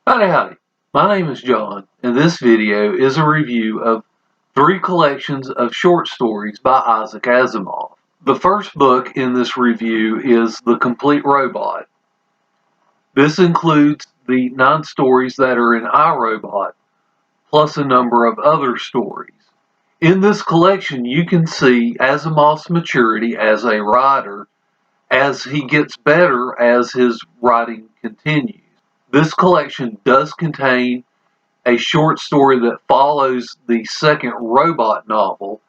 Howdy howdy, my name is John, and this video is a review of 3 collections of short stories by Isaac Asimov. The first book in this review is The Complete Robot. This includes the 9 stories that are in iRobot, plus a number of other stories. In this collection, you can see Asimov's maturity as a writer as he gets better as his writing continues. This collection does contain a short story that follows the second robot novel.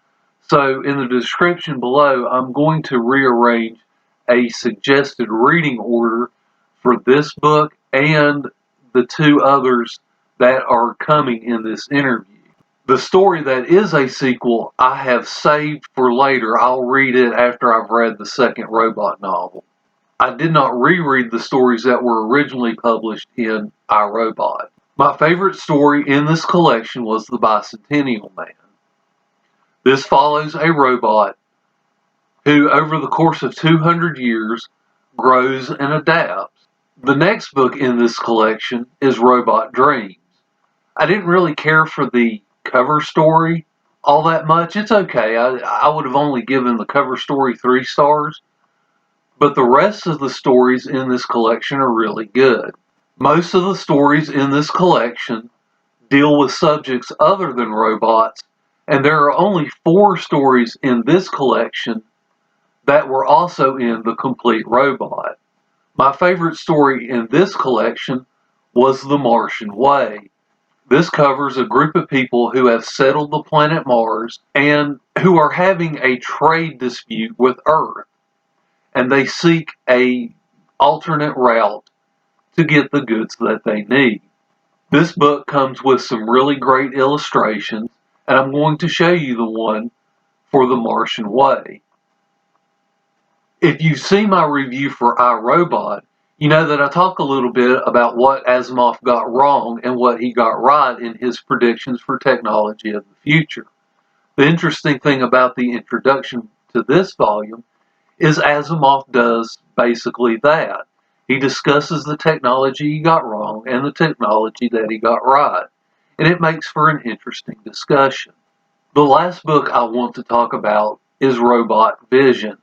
So in the description below, I'm going to rearrange a suggested reading order for this book and the 2 others that are coming in this interview. The story that is a sequel I have saved for later. I'll read it after I've read the second robot novel. I did not reread the stories that were originally published in iRobot. My favorite story in this collection was The Bicentennial Man. This follows a robot who, over the course of 200 years, grows and adapts. The next book in this collection is Robot Dreams. I didn't really care for the cover story all that much. It's okay. I would have only given the cover story 3 stars. But the rest of the stories in this collection are really good. Most of the stories in this collection deal with subjects other than robots, and there are only 4 stories in this collection that were also in The Complete Robot. My favorite story in this collection was The Martian Way. This covers a group of people who have settled the planet Mars and who are having a trade dispute with Earth, and they seek an alternate route to get the goods that they need. This book comes with some really great illustrations, and I'm going to show you the one for The Martian Way. If you see my review for iRobot, you know that I talk a little bit about what Asimov got wrong and what he got right in his predictions for technology of the future. The interesting thing about the introduction to this volume is Asimov does basically that. He discusses the technology he got wrong and the technology that he got right, and it makes for an interesting discussion. The last book I want to talk about is Robot Vision.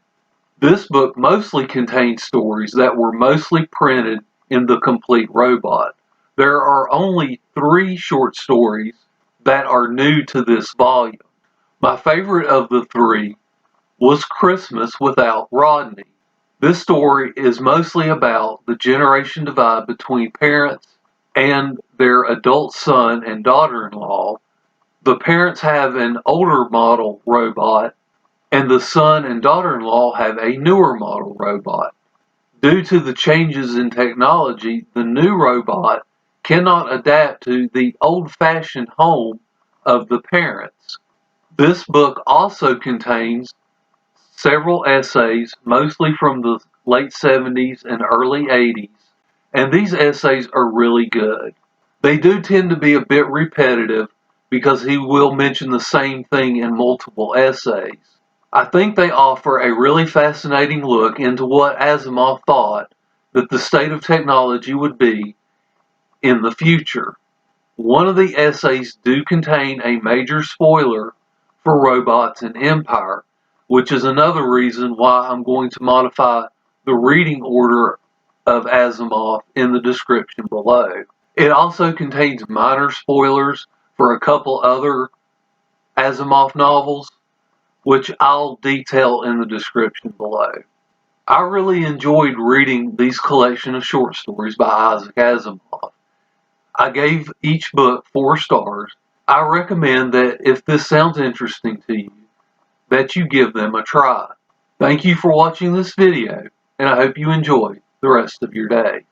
This book mostly contains stories that were mostly printed in The Complete Robot. There are only 3 short stories that are new to this volume. My favorite of the 3 was Christmas Without Rodney. This story is mostly about the generation divide between parents and their adult son and daughter-in-law. The parents have an older model robot, and the son and daughter-in-law have a newer model robot. Due to the changes in technology, the new robot cannot adapt to the old-fashioned home of the parents. This book also contains several essays, mostly from the late 70s and early 80s, and these essays are really good. They do tend to be a bit repetitive because he will mention the same thing in multiple essays. I think they offer a really fascinating look into what Asimov thought that the state of technology would be in the future. One of the essays do contain a major spoiler for Robots and Empire, which is another reason why I'm going to modify the reading order of Asimov in the description below. It also contains minor spoilers for a couple other Asimov novels, which I'll detail in the description below. I really enjoyed reading these collection of short stories by Isaac Asimov. I gave each book 4 stars. I recommend that if this sounds interesting to you, that you give them a try. Thank you for watching this video, and I hope you enjoy the rest of your day.